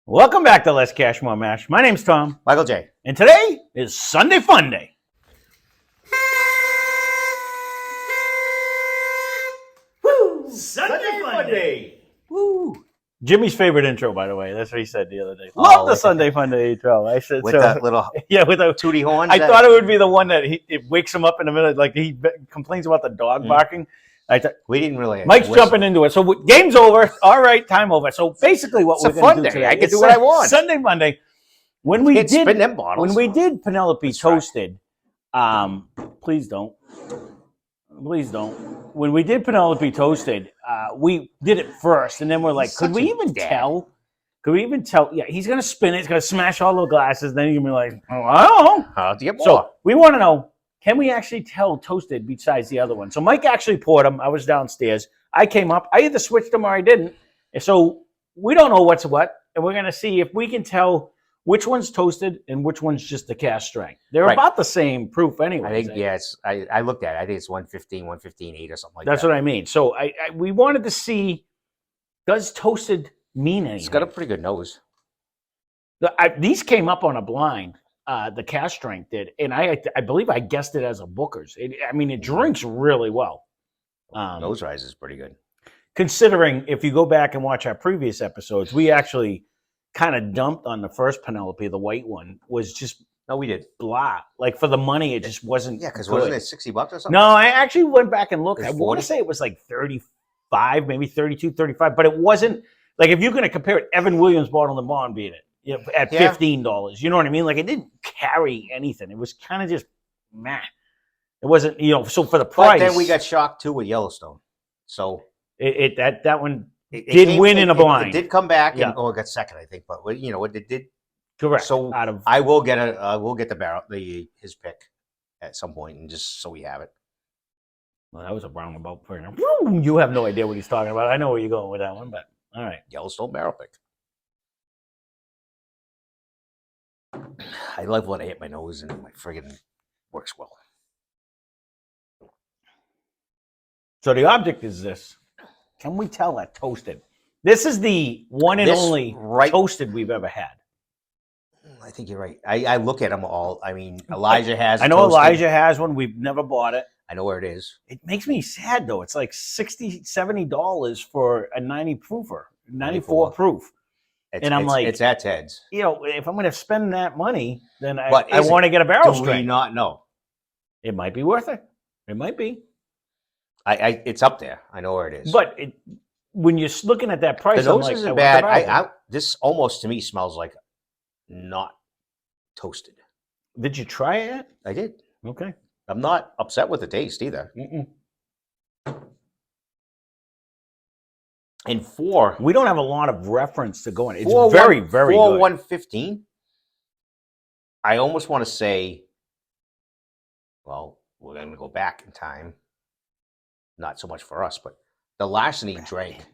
Welcome back to Less Cash, More Mash. My name's Tom. Michael J. And today is Sunday Funday. Woo! Sunday Funday. Woo! Jimmy's favorite intro, by the way. That's what he said the other day. Love the Sunday Funday intro. I said with so. that little with a tooty horn. I thought it would be the one that it wakes him up in the middle, like he complains about the dog barking. We didn't really. Mike's jumping into it. So game's over. All right, time over. So basically, what we're going to do today, I can do what I want. Sunday Monday. When we spin them bottles. When we did Penelope Toasted, please don't. When we did Penelope Toasted, we did it first, and then we're like, could we even tell? Yeah, he's gonna spin it. He's gonna smash all the glasses. Then you're gonna be like, oh, I don't know. How to get more? So we want to know. Can we actually tell Toasted besides the other one? So Mike actually poured them. I was downstairs. I came up. I either switched them or I didn't. And so we don't know what's what. And we're going to see if we can tell which one's toasted and which one's just the cask strength. They're about the same proof anyway. I think, yes. I looked at it. I think it's 115, 115.8 or something like that. That's what I mean. So we wanted to see, does toasted mean anything? It's got a pretty good nose. These came up on a blind. The cask strength did, and I believe I guessed it as a Booker's. It drinks really well. Nose rise is pretty good. Considering if you go back and watch our previous episodes, we actually kind of dumped on the first Penelope, the white one, was just we did blah. Like for the money, it just wasn't. Yeah, because wasn't it $60 or something? No, I actually went back and looked. I 40? want to say it was like 35, maybe 32, 35, but it wasn't like if you're going to compare it, Evan Williams bottled and bond beat it. At $15, you know what I mean? Like it didn't carry anything. It was kind of just meh. It wasn't, so for the price. But then we got shocked too with Yellowstone. So that one did win in a blind. It did come back and it got second, I think. But it did. Correct. So I will get his pick at some point, and just so we have it. Well, that was a roundabout for him. You have no idea what he's talking about. I know where you're going with that one, but all right. Yellowstone barrel pick. I love when I hit my nose and my friggin' works well. So the object is this. Can we tell that toasted? This is the one and only toasted we've ever had. I think you're right. I look at them all. I mean, Elijah has. I know toasted. Elijah has one. We've never bought it. I know where it is. It makes me sad, though. It's like $60, $70 for a 90 proofer, 94 proof. I'm like, it's at Ted's. If I'm going to spend that money, then I want to get a barrel strength. Do we not know? It might be worth it. It might be. It's up there. I know where it is. But when you're looking at that price, the nose isn't bad. This almost to me smells like not toasted. Did you try it yet? I did. Okay. I'm not upset with the taste either. Mm-mm. And we don't have a lot of reference to go in. It's very, very good. 115. I almost want to say, well, we're going to go back in time. Not so much for us, but the larceny drank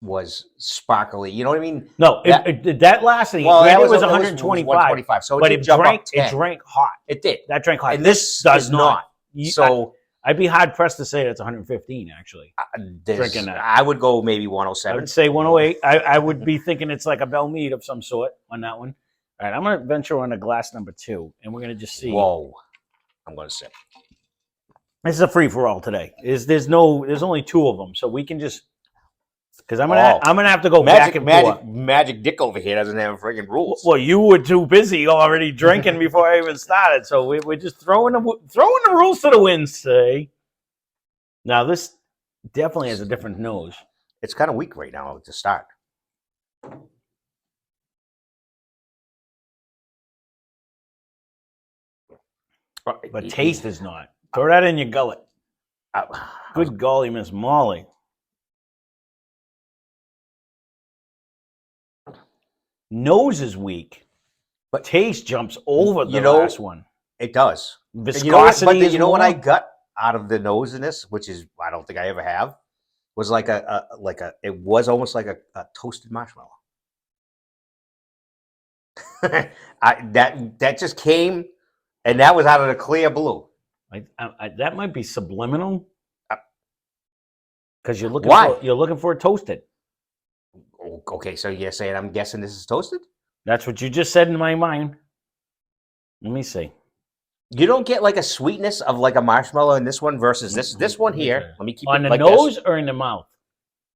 was sparkly. You know what I mean? No, that larceny, that was 125. 125. So but it drank hot. It did. That drank hot. And this does not. So I'd be hard pressed to say that's 115. Actually, drinking that, I would go maybe 107. I would say 108. I would be thinking it's like a Bell Mead of some sort on that one. All right, I'm going to venture on a glass number 2, and we're going to just see. Whoa, I'm going to sip. This is a free for all today. There's only 2 of them, so we can just because I'm gonna have to go back and forth. Magic Dick over here doesn't have friggin' rules. Well, you were too busy already drinking before I even started, so we're just throwing the rules to the winds today. Now this definitely has a different nose. It's kind of weak right now to start. But taste is not. Throw that in your gullet. Good golly, Miss Molly. Nose is weak, but taste jumps over the last one. It does. Viscosity but you know what I got out of the nose in this, which is I don't think I ever have, was it was almost like a toasted marshmallow. That just came, and that was out of the clear blue. That might be subliminal, because you're looking for it toasted. Oh, Okay, so you're saying I'm guessing this is toasted? That's what you just said in my mind. Let me see. You don't get like a sweetness of like a marshmallow in this one versus this one Let me here. try. Let me keep On it the like nose this. or in the mouth?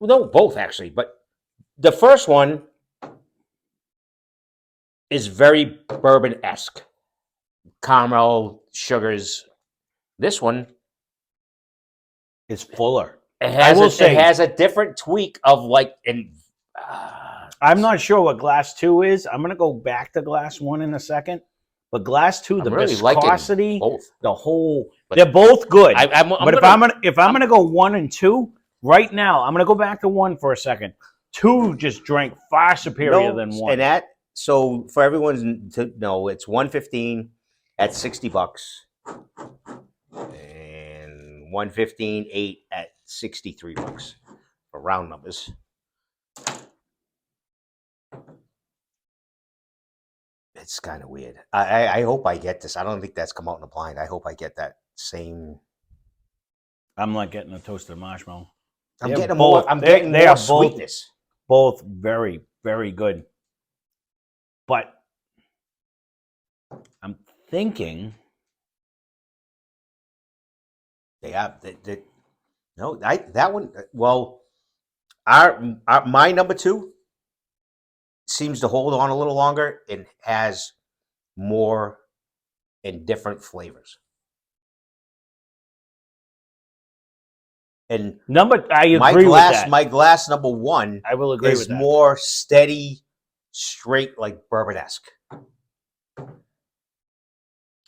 No, both actually. But the first one is very bourbon-esque. Caramel, sugars. This one, It's fuller. it has say- it has a different tweak of like I'm not sure what glass 2 is. I'm going to go back to glass 1 in a second. But glass 2, the really liking viscosity, both. the whole, But they're both good. But if I'm gonna go 1 and 2 right now, I'm gonna go back to 1 for a second. 2 just drank far superior than 1. And that, so for everyone to know, it's 115 at $60 and 115.8 at $63 for round numbers. It's kind of weird. I hope I get this. I don't think that's come out in the blind. I hope I get that same. I'm not getting a toasted marshmallow. I'm getting more. I'm getting more sweetness. Both very, very good. But I'm thinking. Yeah, no, that one. Well, my number 2 seems to hold on a little longer and has more and different flavors. And I agree with that. My glass number 1, I will agree is with that. more steady, straight, like bourbon-esque.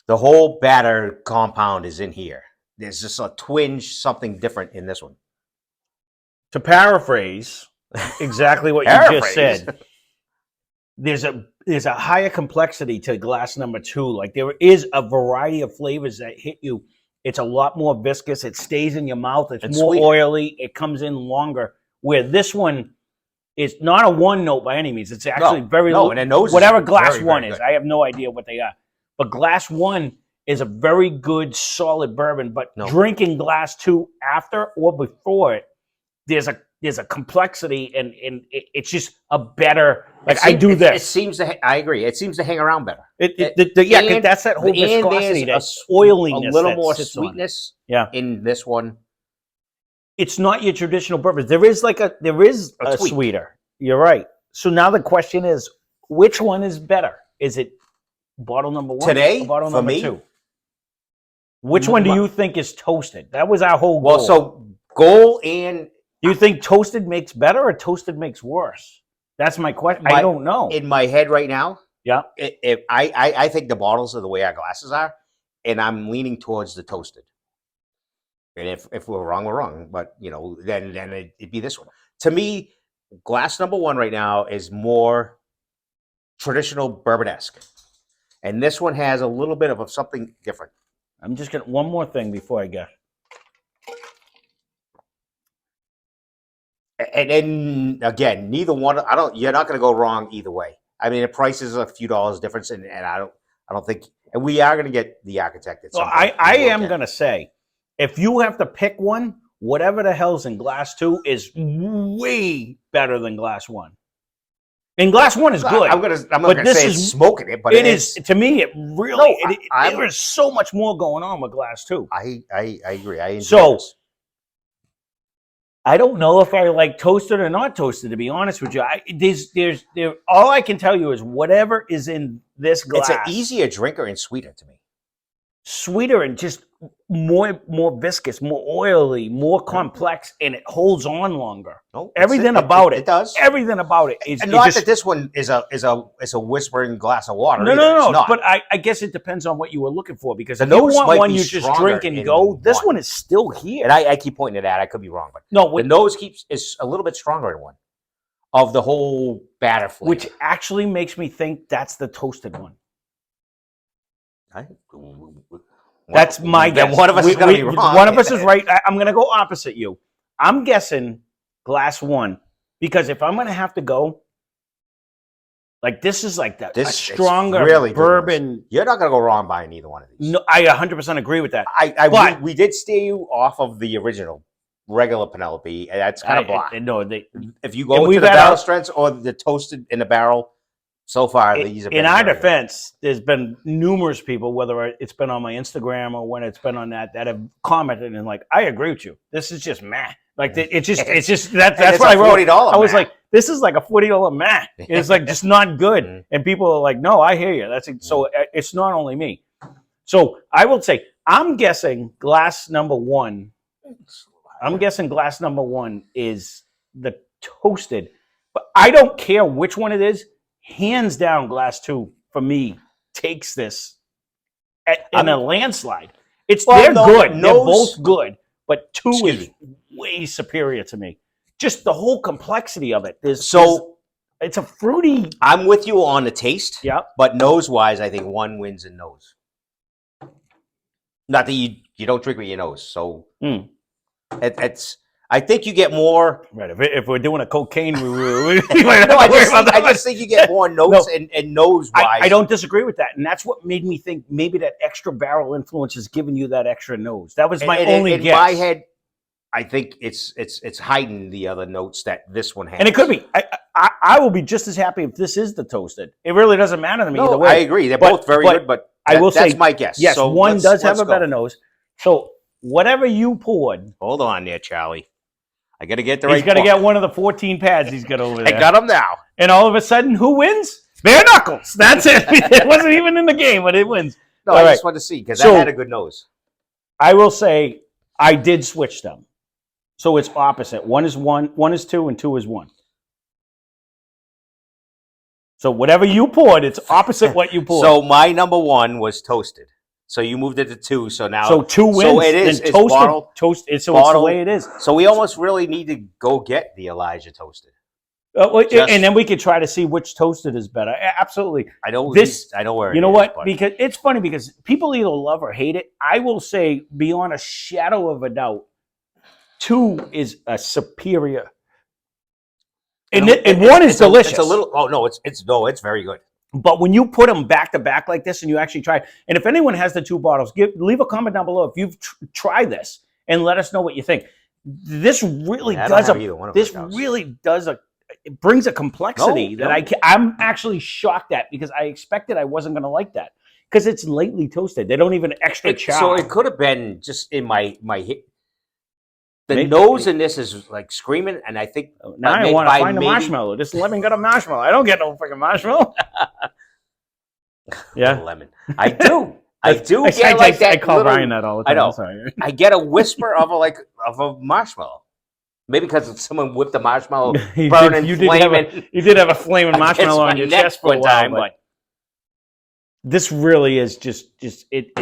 The whole batter compound is in here. There's just a twinge, something different in this one. To paraphrase exactly what you just said, there's a higher complexity to glass number 2. Like there is a variety of flavors that hit you. It's a lot more viscous. It stays in your mouth. It's more sweeter. oily. It comes in longer. Where this one is not a 1 note by any means. It's actually very and the nose whatever is glass very, 1 very is. good. I have no idea what they are. But glass 1 is a very good, solid bourbon. But drinking glass 2 after or before it, there's a complexity and it's just a better. It seems to. I agree. It seems to hang around better. That's that whole viscosity, that oiliness, a little more sweetness. Yeah, in this one, it's not your traditional bourbon. There is a sweeter. You're right. So now the question is, which one is better? Is it bottle number 1 today or bottle for number me? 2? Which one do you think is toasted? That was our whole goal. Well, so goal and. Do you think toasted makes better or toasted makes worse? That's my question. I don't know. In my head right now, yeah, I think the bottles are the way our glasses are, and I'm leaning towards the toasted. And if we're wrong, we're wrong. But then it'd be this one. To me, glass number 1 right now is more traditional bourbon-esque, and this one has a little bit of something different. I'm just gonna one more thing before I go. And then again, neither one. You're not going to go wrong either way. I mean, the price is a few dollars difference, and I don't think. And we are going to get the architect. At some point. I am going to say, if you have to pick one, whatever the hell's in glass 2 is way better than glass 1. And glass 1 is good. I'm not going to say it's smoking it, but it is to me. It really there is so much more going on with glass 2. I agree. I enjoy this. I don't know if I like toasted or not toasted, to be honest with you. There's all I can tell you is whatever is in this glass. It's an easier drinker and sweeter to me. Sweeter and just more viscous, more oily, more complex, and it holds on longer. Everything about it. It does. Everything about it is. And not that this one is a whispering glass of water. No. But I guess it depends on what you were looking for, because if you want one you just drink and go, this one is still here. And I keep pointing to that. I could be wrong, but the nose is a little bit stronger in one of the whole batter flavor, which actually makes me think that's the toasted one. That's my guess. One of us is going to be wrong. One of us is right. I'm going to go opposite you. I'm guessing glass 1, because if I'm going to have to go, like this is like that, a stronger really bourbon. You're not going to go wrong buying either one of these. No, I 100% agree with that. We did steer you off of the original regular Penelope. And that's kind of blah. No, If you go to the barrel strengths or the toasted in the barrel, so far these have been. In our defense, there's been numerous people, whether it's been on my Instagram or when it's been on that have commented and like, I agree with you. This is just meh. Like it's just that's what I wrote. $40 I was like, this is like a $40 meh. It's like just not good. And people are like, no, I hear you. So it's not only me. So I will say, I'm guessing glass number one is the toasted, but I don't care which one it is. Hands down, glass 2 for me takes this in a landslide. They're good. They're both good, but 2 is way superior to me. Just the whole complexity of it is it's a fruity. I'm with you on the taste. Yeah, but nose wise, I think one wins in nose. Not that you don't drink with your nose, so it's. I think you get more. Right. If we're doing a cocaine, we I just think you get more notes and nose wise. I don't disagree with that, and that's what made me think maybe that extra barrel influence is giving you that extra nose. That was my only guess. In my head, I think it's heightened the other notes that this one has, and it could be. I will be just as happy if this is the toasted. It really doesn't matter to me either way. I agree. They're both very good, but I will say that's my guess. Yes, so one does have a better nose. So whatever you poured, hold on there, Charlie. I got to get the right. He's got to get one of the 14 pads he's got over there. I got him now. And all of a sudden, who wins? Bare Knuckles. That's it. It wasn't even in the game, but it wins. No, I just wanted to see because that had a good nose. I will say I did switch them. So it's opposite. One is 2, and 2 is 1. So whatever you poured, it's opposite what you poured. So my number 1 was toasted. So you moved it to 2. So now 2 wins. So it is. It's toasted. So it's the way it is. So we almost really need to go get the Elijah toasted. And then we could try to see which toasted is better. Absolutely. I know where it is. You know what? Because it's funny because people either love or hate it. I will say, beyond a shadow of a doubt, 2 is a superior. And 1 is delicious. It's a little. Oh no, it's very good. But when you put them back to back like this, and you actually try, and if anyone has the 2 bottles, leave a comment down below if you've tried this and let us know what you think. This really does it brings a complexity that I'm actually shocked at because I expected I wasn't going to like that because it's lightly toasted. They don't even extra char. So it could have been just in my hit. The nose in this is like screaming, and I think now I want to find a marshmallow. Just lemon got a marshmallow. I don't get no freaking marshmallow. Yeah, lemon. I do. I get like that. I call Ryan that all the time. I know. Sorry. I get a whisper of a marshmallow. Maybe because someone whipped a marshmallow, burning, flaming. You did have a flaming marshmallow on your chest for a while, but this really is just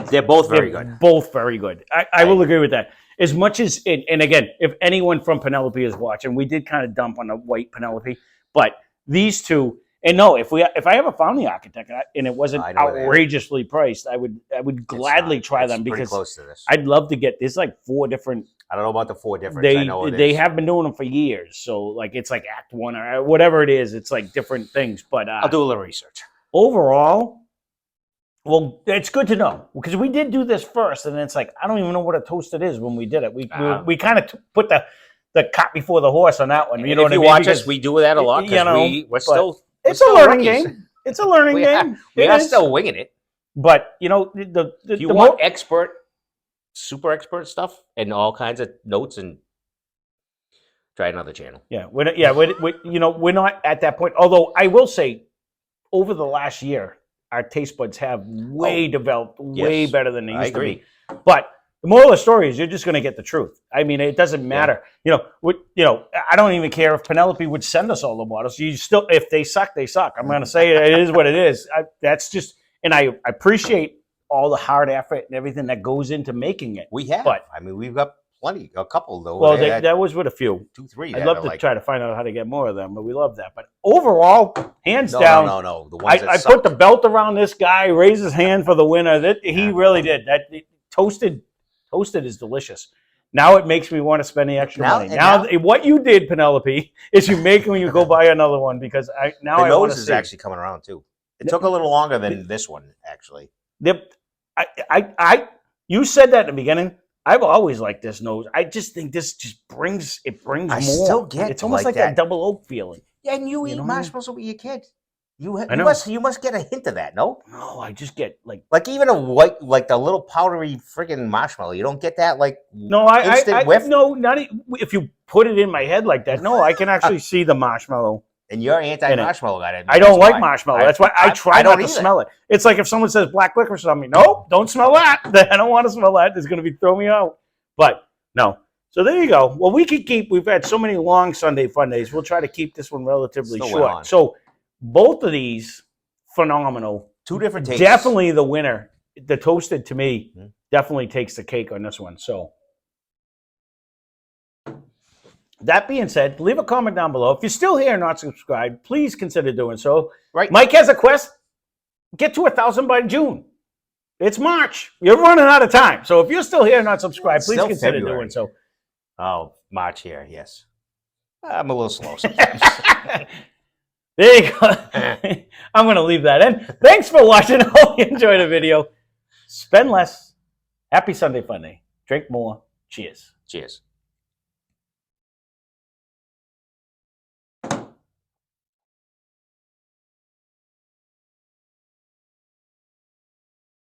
they're both very good. Both very good. I will agree with that. As much as, and again, if anyone from Penelope is watching, we did kind of dump on the white Penelope, but these 2, and no, if I ever found the Architect and it wasn't outrageously priced, I would gladly try them because close to this. I'd love to get. There's like 4 different. I don't know about the 4 different. I know they have been doing them for years, so like it's like Act 1 or whatever it is. It's like different things, but I'll do a little research. Overall. Well, it's good to know because we did do this first, and it's like I don't even know what a toasted is when we did it. We kind of put the cart before the horse on that one. You know what I mean? If you watch us, we do that a lot. We're still. It's a learning game. It's a learning game. We are still winging it. But if you want super expert stuff and all kinds of notes, and try another channel. Yeah, we're not at that point. Although I will say, over the last year, our taste buds have developed way better than they used to be. But the moral of the story is you're just going to get the truth. I mean, it doesn't matter. Yeah. I don't even care if Penelope would send us all the bottles. If they suck, they suck. I'm going to say it is what it is. And I appreciate all the hard effort and everything that goes into making it. We have. But I mean, we've got a couple though. Well, that was with a few. 2, 3. I'd love to try to find out how to get more of them, but we love that. But overall, hands down, no. The ones I put the belt around this guy, raised his hand for the winner. He really did. Toasted is delicious. Now it makes me want to spend the extra money. Now, what you did, Penelope, is you make when you go buy another one because the nose is actually coming around too. It took a little longer than this one actually. You said that in the beginning. I've always liked this nose. I just think this just brings more. still get it's almost like like that that. double oak feeling. Yeah, and you You eat know what I mean? marshmallows with your kid. You I know. must get a hint of that, no? No, I just get like Like even a white, like the little powdery friggin' marshmallow. You don't get that like no, I instant whiff. no, not if you put it in my head like that. No, I can actually see the marshmallow. And you're anti-marshmallow guy. I don't like marshmallow. That's why I try not to smell it. It's like if someone says black licorice on me, nope, don't smell that. I don't want to smell that. It's going to be throw me out. But no. So there you go. Well, we could keep. We've had so many long Sunday fun days. We'll try to keep this one relatively Still short. went on. So both of these phenomenal. Two different tastes. Definitely the winner. The toasted to me definitely takes the cake on this one. So. That being said, leave a comment down below. If you're still here and not subscribed, please consider doing so. Right. Mike has a quest. Get to 1,000 by June. It's March. You're running out of time. So if you're still here and not subscribed, please Still consider February. doing so. Oh, March here, yes. I'm a little slow sometimes. There you go. I'm going to leave that in. Thanks for watching. I hope you enjoyed the video. Spend less. Happy Sunday Funday. Drink more. Cheers. Cheers.